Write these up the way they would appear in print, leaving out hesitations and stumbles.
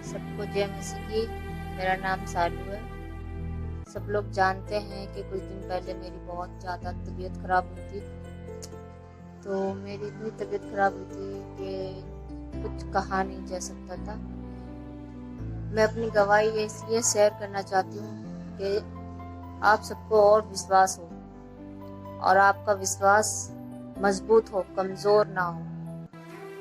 सबको जय मसीह की। मेरा नाम सालू है। सब लोग जानते हैं कि कुछ दिन पहले मेरी बहुत ज़्यादा तबीयत ख़राब हुई थी। तो मेरी इतनी तबीयत ख़राब हुई थी कि कुछ कहा नहीं जा सकता था। मैं अपनी गवाही इसलिए शेयर करना चाहती हूँ कि आप सबको और विश्वास हो और आपका विश्वास मजबूत हो, कमज़ोर ना हो।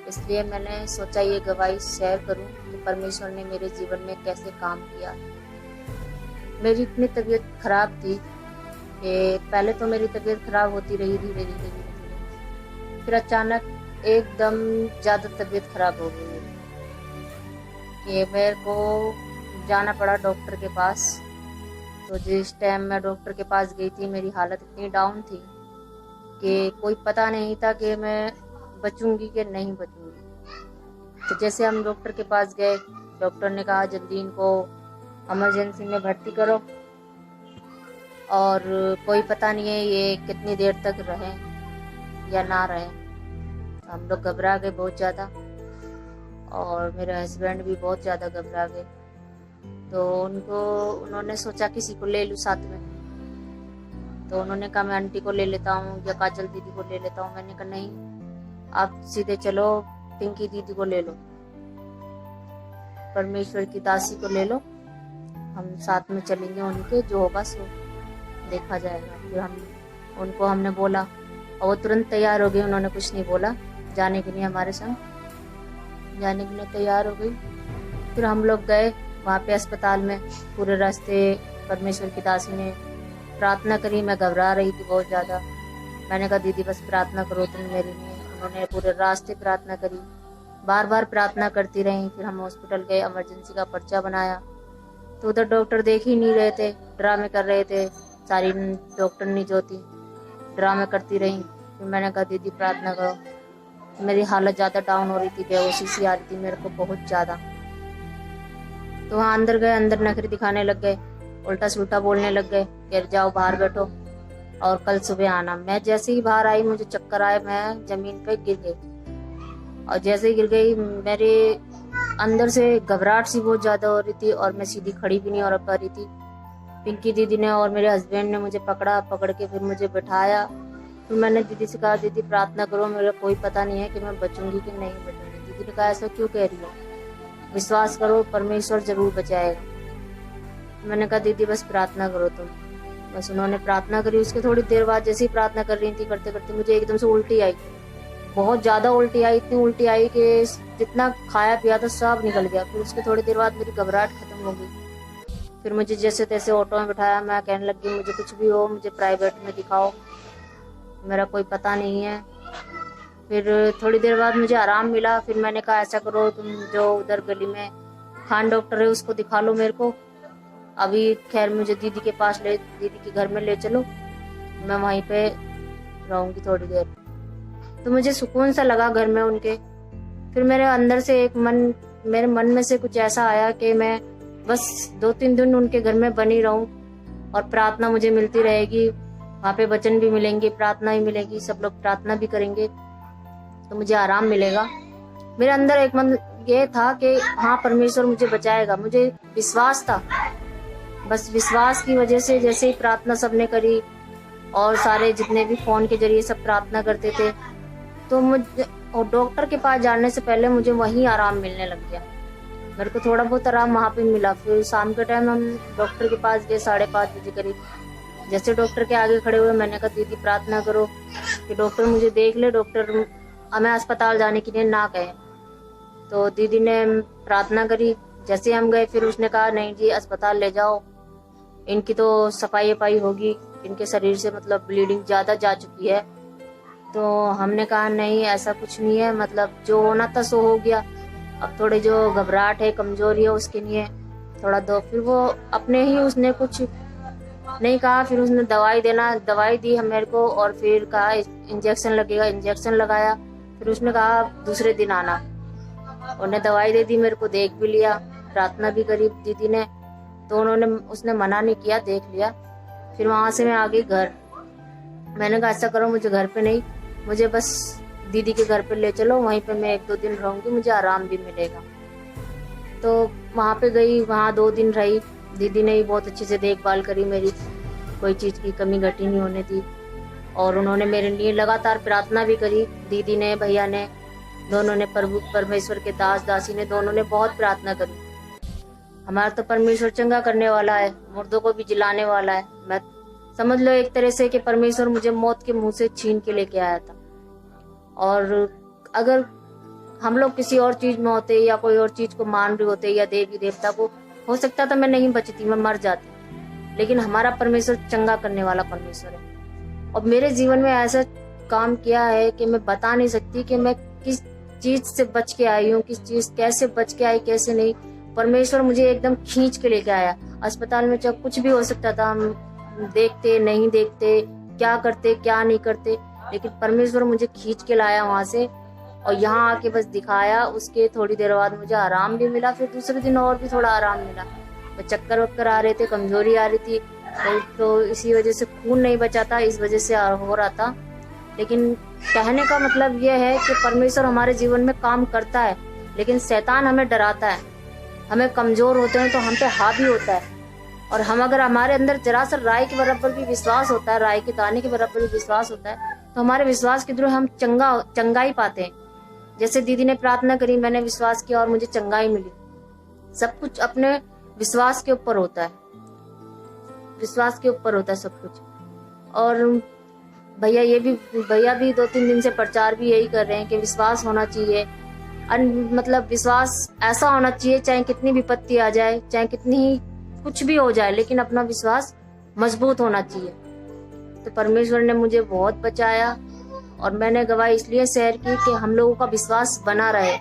इसलिए मैंने सोचा ये गवाही शेयर करूं कि परमेश्वर ने मेरे जीवन में कैसे काम किया। मेरी इतनी तबीयत खराब थी कि पहले तो मेरी तबीयत खराब होती रही धीरे धीरे, फिर अचानक एकदम ज़्यादा तबीयत खराब हो गई कि मेरे को जाना पड़ा डॉक्टर के पास। तो जिस टाइम मैं डॉक्टर के पास गई थी मेरी हालत इतनी डाउन थी कि कोई पता नहीं था कि मैं बचूंगी कि नहीं बचूंगी। तो जैसे हम डॉक्टर के पास गए, डॉक्टर ने कहा जल्दी इनको इमरजेंसी में भर्ती करो और कोई पता नहीं है ये कितनी देर तक रहे या ना रहे। हम लोग घबरा गए बहुत ज़्यादा और मेरे हस्बैंड भी बहुत ज़्यादा घबरा गए। तो उन्होंने सोचा किसी को ले लूँ साथ में। तो उन्होंने कहा मैं आंटी को ले लेता हूँ या काजल दीदी को ले लेता हूँ। मैंने कहा नहीं, आप सीधे चलो पिंकी दीदी को ले लो, परमेश्वर की दासी को ले लो, हम साथ में चलेंगे, उनके जो होगा सो देखा जाएगा। फिर हमने बोला और वो तुरंत तैयार हो गई। उन्होंने कुछ नहीं बोला, जाने के लिए हमारे संग जाने के लिए तैयार हो गई। फिर हम लोग गए वहाँ पे अस्पताल में। पूरे रास्ते परमेश्वर की दासी ने प्रार्थना करी। मैं घबरा रही थी बहुत ज़्यादा। मैंने कहा दीदी बस प्रार्थना करो तुम मेरे लिए। उन्होंने पूरे रास्ते प्रार्थना करी, बार बार प्रार्थना करती रही। फिर हम हॉस्पिटल गए, इमरजेंसी का पर्चा बनाया। तो उधर डॉक्टर देख ही नहीं रहे थे, ड्रामे कर रहे थे। सारी डॉक्टरनी जो थी ड्रामे करती रही। फिर मैंने कहा दीदी प्रार्थना करो। मेरी हालत ज़्यादा डाउन हो रही थी, बेहोशी सी आ रही थी मेरे को बहुत ज़्यादा। तो वहाँ अंदर गए, अंदर नखरे दिखाने लग गए, उल्टा सुल्टा बोलने लग गए, गिर जाओ बाहर बैठो और कल सुबह आना। मैं जैसे ही बाहर आई मुझे चक्कर आए, मैं जमीन पे गिर गई। और जैसे ही गिर गई मेरे अंदर से घबराहट सी बहुत ज़्यादा हो रही थी और मैं सीधी खड़ी भी नहीं हो पा रही थी। पिंकी दीदी ने और मेरे हस्बैंड ने मुझे पकड़ के फिर मुझे बिठाया। फिर मैंने दीदी से कहा दीदी प्रार्थना करो, मेरा कोई पता नहीं है कि मैं बचूंगी कि नहीं बचूंगी। दीदी ने कहा ऐसा क्यों कह रही हो, विश्वास करो परमेश्वर जरूर बचाएगा। मैंने कहा दीदी बस प्रार्थना करो तुम। बस उन्होंने प्रार्थना करी। उसके थोड़ी देर बाद जैसे ही प्रार्थना कर रही थी, करते करते मुझे एकदम से उल्टी आई, बहुत ज़्यादा उल्टी आई। इतनी उल्टी आई कि जितना खाया पिया था सब निकल गया। फिर उसके थोड़ी देर बाद मेरी घबराहट खत्म हो गई। फिर मुझे जैसे तैसे ऑटो में बिठाया। मैं कहने लगी मुझे कुछ भी हो मुझे प्राइवेट में दिखाओ, मेरा कोई पता नहीं है। फिर थोड़ी देर बाद मुझे आराम मिला। फिर मैंने कहा ऐसा करो तुम जो उधर गली में खान डॉक्टर है उसको दिखा लो मेरे को। अभी खैर मुझे दीदी के घर में ले चलो, मैं वहीं पे रहूंगी थोड़ी देर। तो मुझे सुकून सा लगा घर में उनके। फिर मेरे अंदर से मेरे मन में से कुछ ऐसा आया कि मैं बस 2-3 दिन उनके घर में बनी रहूं और प्रार्थना मुझे मिलती रहेगी। वहाँ पे वचन भी मिलेंगे, प्रार्थना भी मिलेगी, सब लोग प्रार्थना भी करेंगे तो मुझे आराम मिलेगा। मेरे अंदर एक मन ये था कि हाँ परमेश्वर मुझे बचाएगा। मुझे विश्वास था, बस विश्वास की वजह से जैसे ही प्रार्थना सबने करी और सारे जितने भी फोन के जरिए सब प्रार्थना करते थे, तो मुझे और डॉक्टर के पास जाने से पहले मुझे वहीं आराम मिलने लग गया। मेरे को थोड़ा बहुत आराम वहाँ पे मिला। फिर शाम के टाइम हम डॉक्टर के पास गए 5:30 बजे करीब। जैसे डॉक्टर के आगे खड़े हुए मैंने कहा दीदी प्रार्थना करो कि डॉक्टर मुझे देख ले, डॉक्टर हमें अस्पताल जाने के लिए ना कहे। तो दीदी ने प्रार्थना करी। जैसे हम गए फिर उसने कहा नहीं जी अस्पताल ले जाओ, इनकी तो सफाई होगी, इनके शरीर से मतलब ब्लीडिंग ज़्यादा जा चुकी है। तो हमने कहा नहीं ऐसा कुछ नहीं है, मतलब जो होना था सो हो गया। अब थोड़े जो घबराहट है, कमजोरी है, उसके लिए थोड़ा दो। फिर वो अपने ही उसने कुछ नहीं कहा। फिर उसने दवाई दी हम मेरे को और फिर कहा इंजेक्शन लगेगा, इंजेक्शन लगाया। फिर उसने कहा दूसरे दिन आना। उन्हें दवाई दे दी, मेरे को देख भी लिया, प्रार्थना भी करी दीदी ने। तो उसने मना नहीं किया, देख लिया। फिर वहाँ से मैं आ गई घर। मैंने कहा ऐसा करो मुझे घर पे नहीं, मुझे बस दीदी के घर पे ले चलो, वहीं पे मैं 1-2 दिन रहूंगी, मुझे आराम भी मिलेगा। तो वहाँ पे गई, वहाँ 2 दिन रही। दीदी ने भी बहुत अच्छे से देखभाल करी मेरी, कोई चीज़ की कमी घटी नहीं होने दी। और उन्होंने मेरे लिए लगातार प्रार्थना भी करी। दीदी ने, भैया ने, दोनों ने, प्रभु परमेश्वर के दास दासी ने, दोनों ने बहुत प्रार्थना करी। हमारा तो परमेश्वर चंगा करने वाला है, मुर्दों को भी जिलाने वाला है। मैं समझ लो एक तरह से कि परमेश्वर मुझे मौत के मुंह से छीन के लेके आया था। और अगर हम लोग किसी और चीज में होते या कोई और चीज को मान रहे होते या देवी देवता को, हो सकता था मैं नहीं बचती, मैं मर जाती। लेकिन हमारा परमेश्वर चंगा करने वाला परमेश्वर है। और मेरे जीवन में ऐसा काम किया है कि मैं बता नहीं सकती कि मैं किस चीज से बच के आई हूँ, किस चीज कैसे बच के आई, कैसे नहीं। परमेश्वर मुझे एकदम खींच के लेके आया। अस्पताल में चाहे कुछ भी हो सकता था, हम देखते नहीं देखते, क्या करते क्या नहीं करते, लेकिन परमेश्वर मुझे खींच के लाया वहां से और यहाँ आके बस दिखाया। उसके थोड़ी देर बाद मुझे आराम भी मिला, फिर दूसरे दिन और भी थोड़ा आराम मिला। तो चक्कर वक्कर आ रहे थे, कमजोरी आ रही थी, तो इसी वजह से खून नहीं बचा था, इस वजह से हो रहा था। लेकिन कहने का मतलब यह है कि परमेश्वर हमारे जीवन में काम करता है, लेकिन शैतान हमें डराता है। हमें कमजोर होते हैं तो हम पे हावी होता है। और हम अगर हमारे अंदर जरा सा राई के बराबर भी विश्वास होता है, राई के दाने के बराबर भी विश्वास होता है, तो हमारे विश्वास के थ्रू हम चंगाई पाते हैं। जैसे दीदी ने प्रार्थना करी, मैंने विश्वास किया और मुझे चंगाई मिली। सब कुछ अपने विश्वास के ऊपर होता है, विश्वास के ऊपर होता है सब कुछ। और भैया भी 2-3 दिन से प्रचार भी यही कर रहे हैं कि विश्वास होना चाहिए। मतलब विश्वास ऐसा होना चाहिए, चाहे कितनी विपत्ति आ जाए, चाहे कितनी ही कुछ भी हो जाए, लेकिन अपना विश्वास मजबूत होना चाहिए। तो परमेश्वर ने मुझे बहुत बचाया और मैंने गवाही इसलिए शेयर की कि हम लोगों का विश्वास बना रहे,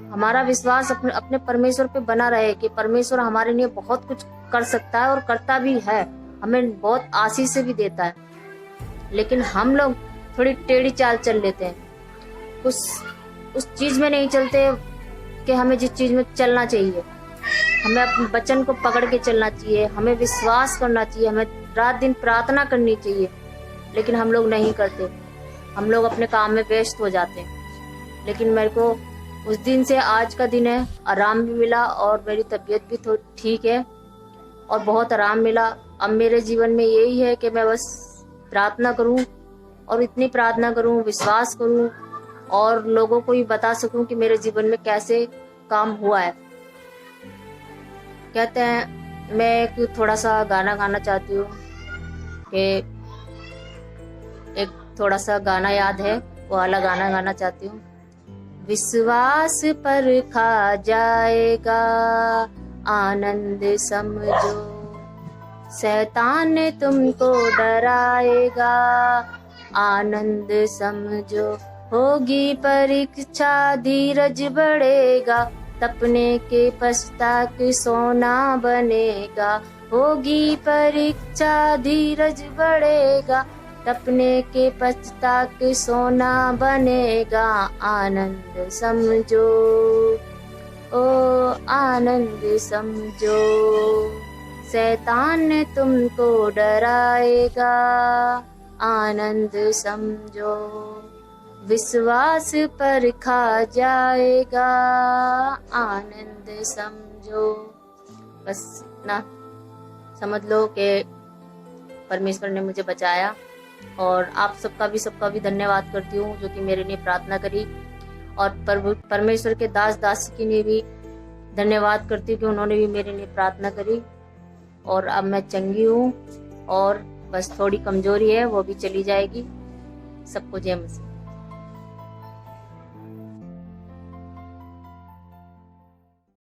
हमारा विश्वास अपने परमेश्वर पे बना रहे कि परमेश्वर हमारे लिए बहुत कुछ कर सकता है और करता भी है, हमें बहुत आशीष से भी देता है। लेकिन हम लोग थोड़ी टेढ़ी चाल चल लेते हैं, उस चीज में नहीं चलते कि हमें जिस चीज में चलना चाहिए। हमें अपने वचन को पकड़ के चलना चाहिए, हमें विश्वास करना चाहिए, हमें रात दिन प्रार्थना करनी चाहिए, लेकिन हम लोग नहीं करते। हम लोग अपने काम में व्यस्त हो जाते हैं। लेकिन मेरे को उस दिन से आज का दिन है, आराम भी मिला और मेरी तबीयत भी थोड़ी ठीक है और बहुत आराम मिला। अब मेरे जीवन में यही है कि मैं बस प्रार्थना करूं और इतनी प्रार्थना करूं, विश्वास करूं और लोगों को भी बता सकूं कि मेरे जीवन में कैसे काम हुआ है। कहते हैं, मैं एक थोड़ा सा गाना गाना चाहती हूँ कि एक थोड़ा सा गाना याद है, वो वाला गाना गाना चाहती हूँ। विश्वास पर खा जाएगा आनंद समझो, शैतान तुमको डराएगा आनंद समझो, होगी परीक्षा धीरज बढ़ेगा, तपने के पश्चात सोना बनेगा, होगी परीक्षा धीरज बढ़ेगा, तपने के पश्चात सोना बनेगा, आनंद समझो, ओ आनंद समझो, शैतान तुमको डराएगा आनंद समझो, विश्वास पर खा जाएगा आनंद समझो। बस ना समझ लो कि परमेश्वर ने मुझे बचाया और आप सबका भी धन्यवाद करती हूँ जो कि मेरे लिए प्रार्थना करी। और परमेश्वर के दास दासी के लिए भी धन्यवाद करती हूँ कि उन्होंने भी मेरे लिए प्रार्थना करी और अब मैं चंगी हूँ और बस थोड़ी कमजोरी है, वो भी चली जाएगी। सबको जय मसीह।